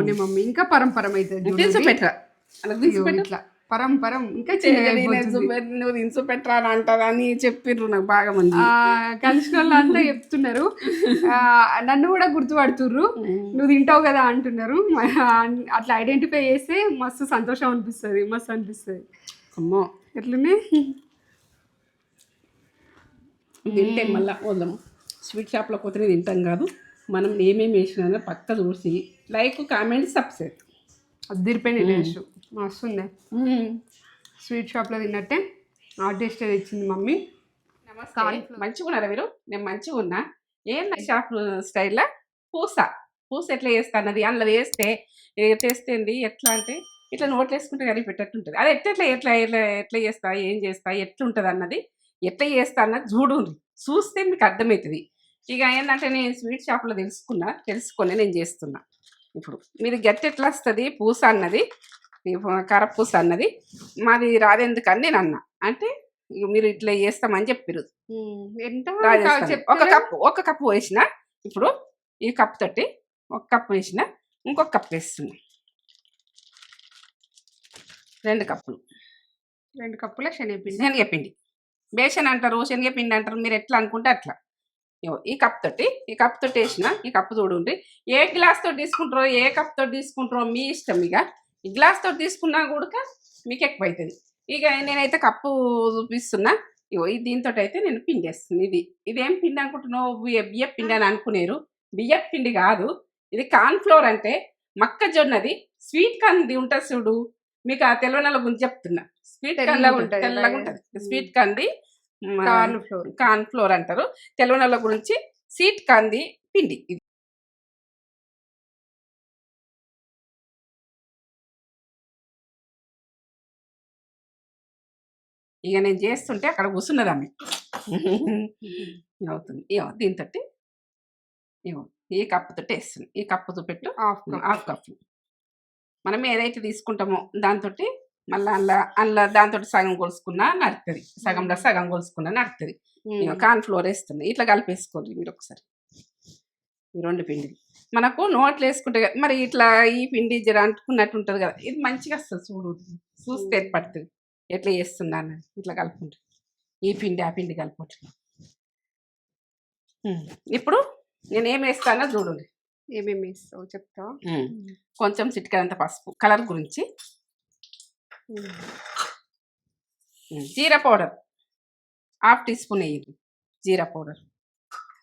అవునే మమ్మీ ఇంకా పరంపరం అవుతుంది తీసి పెట్టరా అలా తీసి పెట్టు. ఇట్లా పరంపరం ఇంకా నువ్వు దించు పెట్టరా అని అంటారని చెప్పిర్రు నాకు బాగా మంది. కలిసిన వాళ్ళంతా చెప్తున్నారు, నన్ను కూడా గుర్తుపడుతుర్రు, నువ్వు తింటావు కదా అంటున్నారు. అట్లా ఐడెంటిఫై చేస్తే మస్తు సంతోషం అనిపిస్తుంది, మస్తు అనిపిస్తుంది. అమ్మో ఎట్లనే తింటే మళ్ళీ వదలము. స్వీట్ షాప్లో పోతే తింటాం కాదు, మనం ఏమేమి వేసినా పక్క చూసి లైక్ కామెంట్ సబ్స్క్రైబ్ అదిరిపోయిన టేస్ట్ మస్తుంది. స్వీట్ షాప్లో తిన్నట్టే ఆ టేస్ట్ తెచ్చింది మమ్మీ. నమస్తే, మంచిగా ఉన్నారా మీరు? నేను మంచిగా ఉన్నా. ఏంది షాప్ స్టైల్లో పూస ఎట్లా చేస్తా అన్నది అందులో వేస్తే తెస్తేంది ఎట్లా అంటే ఇట్లా నోట్లు వేసుకుంటే కానీ పెట్టట్టుంటుంది. అది ఎట్లా ఎట్లా ఎట్లా ఎట్లా చేస్తా, ఏం చేస్తా, ఎట్లుంటుంది అన్నది, ఎట్లా చేస్తా అన్నది చూస్తే మీకు అర్థమవుతుంది. ఇక ఏంటంటే నేను స్వీట్ షాప్లో తెలుసుకొని నేను చేస్తున్నా. ఇప్పుడు మీరు గట్టి ఎట్లా వస్తుంది పూస అన్నది, కరపూస అన్నది మాది రాదెందుకని నేను అన్నా. అంటే ఇక మీరు ఇట్లా చేస్తామని చెప్పారు. ఒక కప్పు వేసిన, ఇప్పుడు ఈ కప్పు తోటి ఒక కప్పు వేసిన, ఇంకొక కప్పు వేస్తున్నా. 2 కప్పుల శనగపిండి. బేసన్ అంటారు, శనగపిండి అంటారు, మీరు ఎట్లా అనుకుంటే అట్లా. ఈ కప్పు తోటి వేసిన, ఈ కప్పు చూడండి. ఏ గ్లాస్ తోటి తీసుకుంటారో, ఏ కప్ తోటి తీసుకుంటారో మీ ఇష్టం. ఇక ఈ గ్లాస్ తోటి తీసుకున్నా కూడా మీకు ఎక్కువ అవుతుంది. ఇక నేనైతే కప్పు చూపిస్తున్నా. దీంతో అయితే నేను పిండి వేస్తుంది. ఇదేం పిండి అనుకుంటున్నావు? బియ్యం పిండి అని అనుకునేరు. బియ్యం పిండి కాదు, ఇది కార్న్ఫ్లోర్. అంటే మొక్కజొన్నది స్వీట్ కార్న్ది ఉంటుంది చూడు, మీకు ఆ తెల్లవనల గురించి చెప్తున్నా. స్వీట్ కార్న్ తెల్లగా ఉంటుంది, స్వీట్ కార్న్ది కార్న్ఫ్లోర్ అంటారు. తెల్లవనల గురించి స్వీట్ కార్న్ది పిండి ఇది. ఇక నేను చేస్తుంటే అక్కడ కూర్చున్నది ఆమె అవుతుంది. దీంతో ఈ కప్పుతో వేస్తుంది. ఈ కప్పు చూపెట్టు, హాఫ్ కప్పు. మనం ఏదైతే తీసుకుంటామో దాంతో మళ్ళీ అందులో దాంతో సగం కొలుసుకున్నా నడుతుంది, సగంలో సగం కొలుసుకున్నా నడుతుంది. కార్న్ఫ్లోర్ వేస్తుంది. ఇట్లా కలిపేసుకోండి మీరు ఒకసారి. ఈ 2 పిండి మనకు నోట్లు వేసుకుంటే మరి ఇట్లా ఈ పిండి జర అంటుకున్నట్టు ఉంటుంది కదా, ఇది మంచిగా వస్తుంది. చూస్తే ఏర్పడుతుంది ఎట్లా చేస్తున్నా అన్నది. ఇట్లా కలుపుకుంటుంది, ఈ పిండి ఆ పిండి కలుపుకుంటుంది. ఇప్పుడు నేను ఏం వేస్తానో చూడండి. ఏమేమి వేస్తావు చెప్తావా? కొంచెం చిటికెడంత పసుపు కలర్ గురించి. జీరా పౌడర్ ½ టీ స్పూన్ వేయండి. జీరా పౌడర్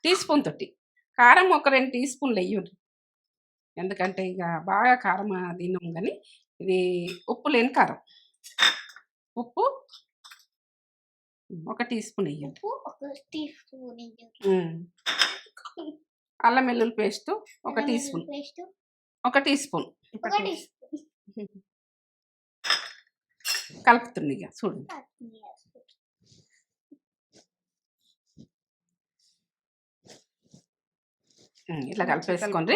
టీ స్పూన్ తోటి. కారం ఒక 2 టీ స్పూన్లు వేయండి, ఎందుకంటే ఇక బాగా కారం తిన్నాం. కానీ ఇది ఉప్పు లేని కారం. ఉప్పు 1 టీ స్పూన్ వేయండి. అల్లం వెల్లుల్లి paste 1 teaspoon. 1 teaspoon కలుపుతుంది. ఇక చూడండి, ఇట్లా కలిపేసుకోండి,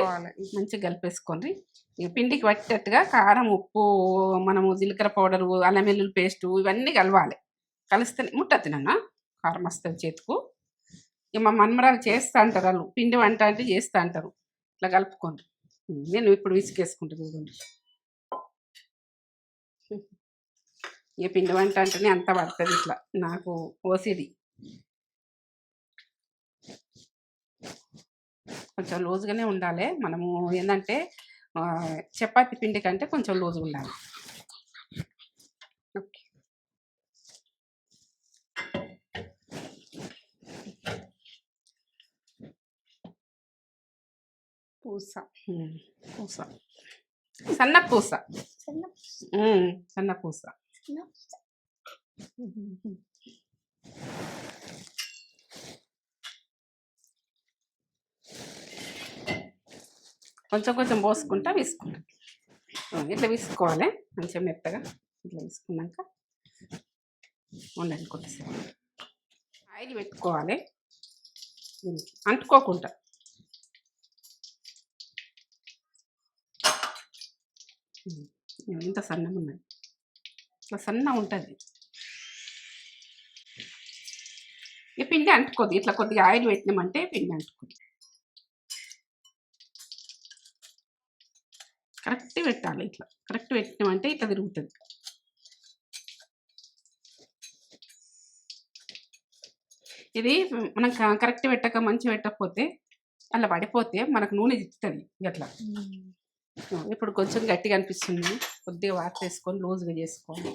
మంచిగా కలిపేసుకోండి. ఇక పిండికి పట్టేట్టుగా కారం, ఉప్పు, మనము జీలకర్ర పౌడరు, అల్లం వెల్లుల్లి పేస్టు ఇవన్నీ కలవాలి. కలిస్తే ముట్టతినన్నా కారం వస్తుంది చేతుకు. ఇక మా మన్మరాలు చేస్తూ అంటారు, వాళ్ళు పిండి వంట అంటే చేస్తూ అంటారు. ఇట్లా కలుపుకోండి. నేను ఇప్పుడు విసికేసుకుంటా చూడండి. ఇక పిండి వంట అంటేనే అంత పడుతుంది. ఇట్లా నాకు ఓసిడి. కొంచెం లూజుగానే ఉండాలి. మనము ఏంటంటే చపాతి పిండి కంటే కొంచెం లూజుగా ఉండాలి. ఓకే, పూస సన్న పూస. కొంచెం పోసుకుంటా విసుకుంటాం. ఇట్లా విసుకోవాలి మంచిగా మెత్తగా. ఇట్లా విసుకున్నాక ఉండండి, కొద్దిసేపు ఆయిల్ పెట్టుకోవాలి అంటుకోకుండా. ఇంత సన్నం ఉన్నది, ఇట్లా సన్న ఉంటుంది. ఈ పిండి అంటుకోదు. ఇట్లా కొద్దిగా ఆయిల్ పెట్టినామంటే పిండి అంటుకోదు. కరెక్ట్ పెట్టాలి. ఇట్లా కరెక్ట్ పెట్టినామంటే ఇట్లా తిరుగుతుంది. ఇది మనం కరెక్ట్ పెట్టక మంచి పెట్టకపోతే అలా పడిపోతే మనకు నూనె తిప్పుతుంది అట్లా. ఇప్పుడు కొంచెం గట్టిగా అనిపిస్తుంది, కొద్దిగా వాటర్ వేసుకొని లూజ్గా చేసుకోవాలి.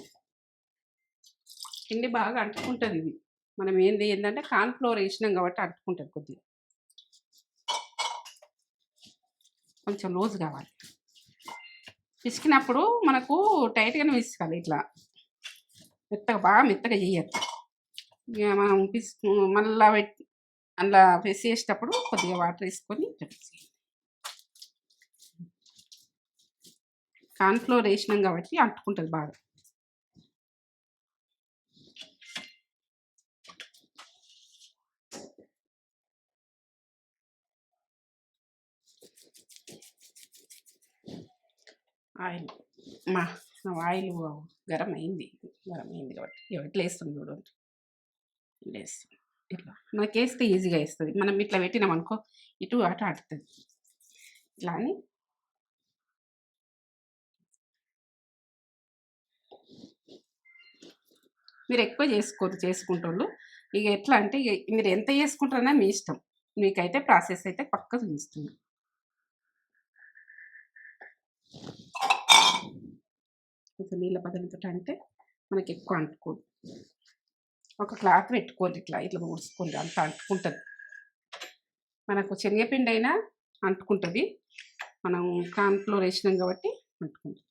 పిండి బాగా అంటుకుంటుంది. ఇది మనం ఏంటంటే కార్న్‌ఫ్లోర్ వేసినాం కాబట్టి అంటుకుంటుంది. కొద్దిగా కొంచెం లూజ్ కావాలి. పిసికినప్పుడు మనకు టైట్గానే పిసకాలి. ఇట్లా మెత్తగా బాగా మెత్తగా చేయొద్దు. ఇక మనం మళ్ళా అందులో వేసేటప్పుడు కొద్దిగా వాటర్ వేసుకొని కార్న్‌ఫ్లోర్ వేసినాం కాబట్టి అంటుకుంటుంది బాగా. ఆయిల్ ఆయిల్ గరం అయింది కాబట్టి ఇట్లా వేస్తుంది చూడండి. ఇట్లా వేస్తుంది. ఇట్లా మనకి వేస్తే ఈజీగా వేస్తుంది. మనం ఇట్లా పెట్టినాం అనుకో ఇటు అటు ఆడుతుంది. ఇట్లా అని మీరు ఎక్కువ చేసుకుంటోళ్ళు. ఇక ఎట్లా అంటే ఇక మీరు ఎంత చేసుకుంటారన్నా మీ ఇష్టం. మీకైతే ప్రాసెస్ అయితే పక్కా చూపిస్తుంది. కొంచెం నీళ్ళ పదనతో అంటే మనకి ఎక్కువ అంటుకోదు. ఒక క్లాత్ పెట్టుకోండి, ఇట్లా ఊడ్చుకోండి, అంత అంటుకుంటుంది. మనకు శనగపిండి అయినా అంటుకుంటుంది, మనం కార్న్‌ఫ్లోర్ వేసినాం కాబట్టి అంటుకుంటుంది.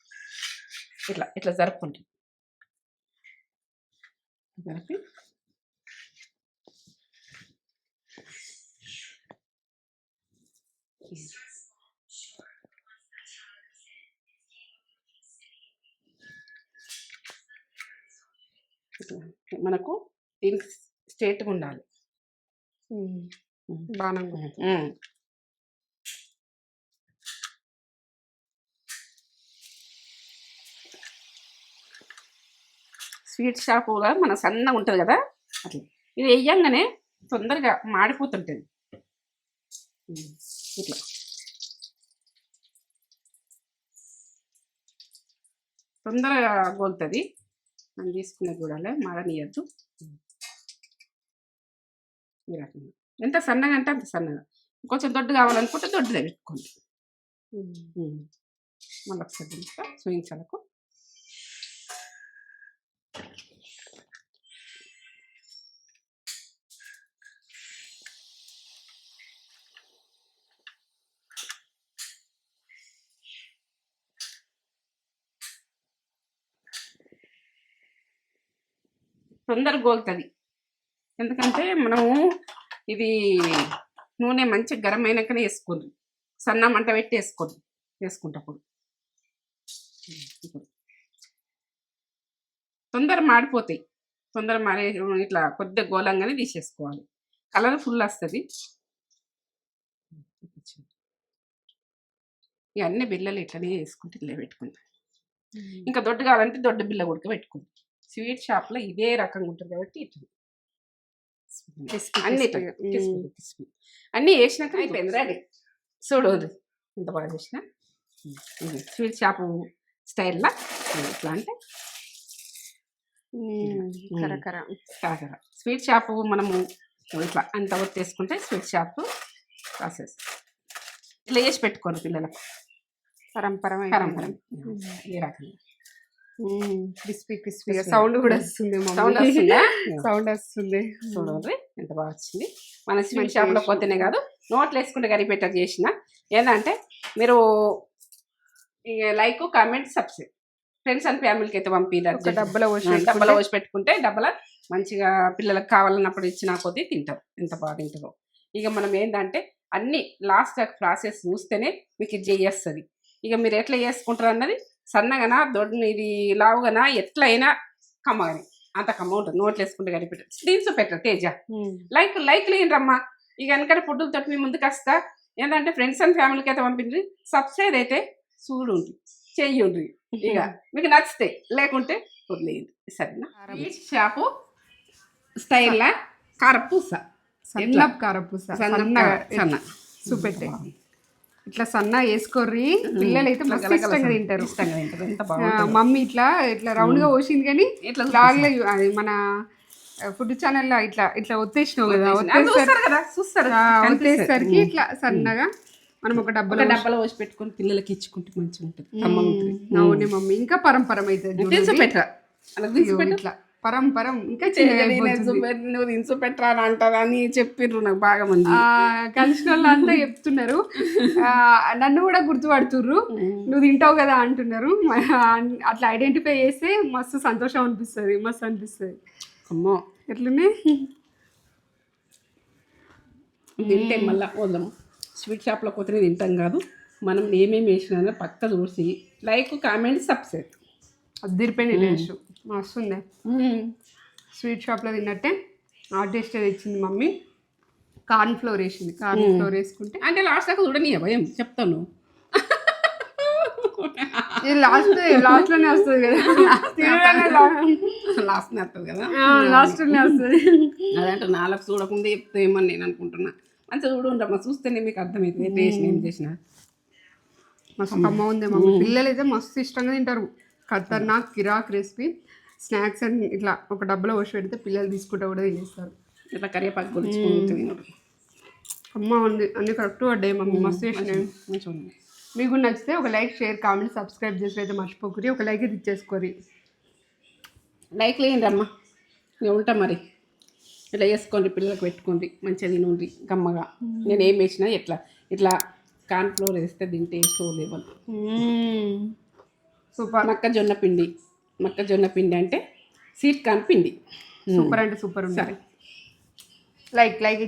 ఇట్లా జరుపుకుంటుంది. జరిపి మనకు దీనికి స్ట్రేట్గా ఉండాలి. బాణం స్వీట్ షాపుగా మన సన్నగా ఉంటుంది కదా అట్లా. ఇది వేయంగానే తొందరగా మాడిపోతుంటుంది. ఇట్లా తొందరగా గోలుతుంది. మనం తీసుకునే చూడాలి, మాడనీయద్దు. ఈ రకంగా ఎంత సన్నగా అంటే అంత సన్నగా. కొంచెం దొడ్డు కావాలనుకుంటే దొడ్డుదే పెట్టుకోండి. మళ్ళీ ఒకసారి చూపించాలకు తొందరగా గోలుతుంది. ఎందుకంటే మనము ఇది నూనె మంచి గరం అయినాకనే వేసుకోండి. సన్న మంట పెట్టి వేసుకుంటప్పుడు తొందర మాడిపోతాయి. తొందర మారే ఇట్లా కొద్దిగా గోలంగానే తీసేసుకోవాలి. కలర్ ఫుల్ వస్తుంది. ఇవన్నీ బిళ్ళలు ఇట్లనే వేసుకుంటే ఇట్లా పెట్టుకుంటాం. ఇంకా దొడ్డు కావాలంటే దొడ్డు బిళ్ళ ఉడక పెట్టుకుంటాం. స్వీట్ షాప్లో ఇదే రకంగా ఉంటుంది కాబట్టి ఇట్లా అన్నీ వేసినాక అయిపోయింది రెడీ. చూడదు ఎంత బాగా చేసిన స్వీట్ షాపు స్టైల్లో. ఎట్లా అంటే కరకర స్వీట్ షాపు మనము ఇట్లా అంత ఒత్తేసుకుంటే స్వీట్ షాపు ప్రాసెస్ ఇట్లా చేసి పెట్టుకోండి పిల్లలకు. పరంపర ఈ రకంగా క్రిస్పీ సౌండ్ కూడా వస్తుంది. సౌండ్ వస్తుంది చూడండి ఎంత బాగా వచ్చింది. మన స్వీట్ షాప్లో పోతేనే కాదు నోట్లు వేసుకుంటే కరిపెట్టరు చేసిన. ఏంటంటే మీరు like comment subscribe friends and ఫ్యామిలీకి అయితే పంపిస్తారు. డబ్బలో పోసి పెట్టుకుంటే డబ్బల మంచిగా పిల్లలకు కావాలన్నప్పుడు ఇచ్చిన కొద్దీ తింటారు. ఎంత బాగా తింటారో. ఇక మనం ఏంటంటే అన్ని లాస్ట్ ప్రాసెస్ చూస్తేనే మీకు ఇది చేస్తుంది. ఇక మీరు ఎట్లా చేసుకుంటారు అన్నది సన్నగానా ఇది లావుగానా ఎట్లయినా కమ్మగాని అంత కమ్మ ఉంటుంది. నోట్లు వేసుకుంటే కనిపెట్టారు. దీంతో పెట్టరు తేజ లైక్ లేనరమ్మా. ఇక వెనకటి ఫుడ్లతో మీ ముందుకు వస్తా. ఏంటంటే ఫ్రెండ్స్ అండ్ ఫ్యామిలీకి అయితే పంపించి సబ్స్క్రైబ్ అయితే చూడుండ్రి చెయ్యండి. ఇక మీకు నచ్చితే లేకుంటే వదిలేయండి. సరేనా. స్వీట్ షాపు స్టైల్లా కారపూస, సన్న కారపూస సన్న చూపెట్టే ఇట్లా సన్న వేసుకోర్రి, పిల్లలు అయితే మస్తు ఇష్టంగా తింటారు. ఇష్టంగా తింటారు. ఎంత ఆ, బాగుంటుంది. మమ్మీ ఇట్లా ఇట్లా రౌండ్ గా పోసింది కానీ ఇట్లా లాగ్లో అది మన ఫుడ్ ఛానల్లో ఇట్లా ఇట్లా ఒత్తేసినావు కదా, చూస్తారు కదా, చూస్తారు. ఒత్తేసరికి ఇట్లా సన్నగా మనం ఒక డబ్బాలో డబ్బాలో పోసి పెట్టుకొని పిల్లలకి ఇచ్చుకుంటే మంచిగా ఉంటుంది. కమ్మగా ఉంటుంది. అవునే మమ్మీ, ఇంకా పరంపరం అవుతుంది తెలుసు పెట్టరా అలా తీసి పెట్టు. ఇట్లా పరంపరం ఇంకా చిన్నగా నువ్వు తినిసు పెట్టరా అని అంటారా అని చెప్పిర్రు నాకు బాగా మంది. కలిసిన వాళ్ళు అంతా చెప్తున్నారు, నన్ను కూడా గుర్తుపడుతుర్రు, నువ్వు తింటావు కదా అంటున్నారు. అట్లా ఐడెంటిఫై చేస్తే మస్తు సంతోషం అనిపిస్తుంది, మస్తు అనిపిస్తుంది. అమ్మో ఎట్లనే తింటే మళ్ళీ వద్దాం. స్వీట్ షాప్లో పోతే తింటాం కాదు, మనం ఏమేమి వేసినా పక్క చూసి లైక్ కామెంట్ సబ్స్క్రైబ్. అద్దరిపోయిన టేస్ట్ మస్తుంది. స్వీట్ షాప్లో తిన్నట్టే ఆ టేస్ట్ తెచ్చింది మమ్మీ. కార్న్ ఫ్లోర్ వేసింది, కార్న్ ఫ్లోర్ వేసుకుంటే అంటే లాస్ట్ దాకా చూడని భయం చెప్తాను. ఇది లాస్ట్లోనే వస్తుంది కదా, లాస్ట్ వస్తుంది కదా, లాస్ట్లోనే వస్తుంది. అదంటే నాలుగు చూడకుండా చెప్తామని నేను అనుకుంటున్నా. మంచిగా చూడుంటమ్మా, చూస్తేనే మీకు అర్థమవుతుంది టేస్ట్ ఏం చేసిన. మస్తు అమ్మ ఉంది మమ్మీ. పిల్లలు అయితే మస్తు ఇష్టంగా తింటారు. ఖతర్నాక్ కిరాక్ రెసిపీ. స్నాక్స్ అని ఇట్లా ఒక డబ్బాలో పోసి పెడితే పిల్లలు తీసుకుంటా కూడా తినేస్తారు. ఇట్లా కరివేపాకు గురించి అమ్మ ఉంది అన్ని కరెక్ట్ పడ్డాయి మమ్మీ, మస్తు చేసినాయి. మంచిగా ఉంది. మీకు నచ్చితే ఒక లైక్, షేర్, కామెంట్, సబ్స్క్రైబ్ చేసి అయితే మర్చిపోకరి. ఒక లైక్ అయితే ఇచ్చేసుకోరి. లైక్ లేండి అమ్మ, ఇక ఉంటా మరి. ఇట్లా వేసుకోండి, పిల్లలకు పెట్టుకోండి, మంచిగా తినండి గమ్మగా. నేను ఏం వేసినా ఇట్లా కార్న్ ఫ్లోర్ వేస్తే తింటే సో లేవల్. సూపర్. మొక్కజొన్న పిండి అంటే స్వీట్ కార్న్ పిండి. సూపర్ అంటే సూపర్ ఉంటుంది. లైక్ అయితే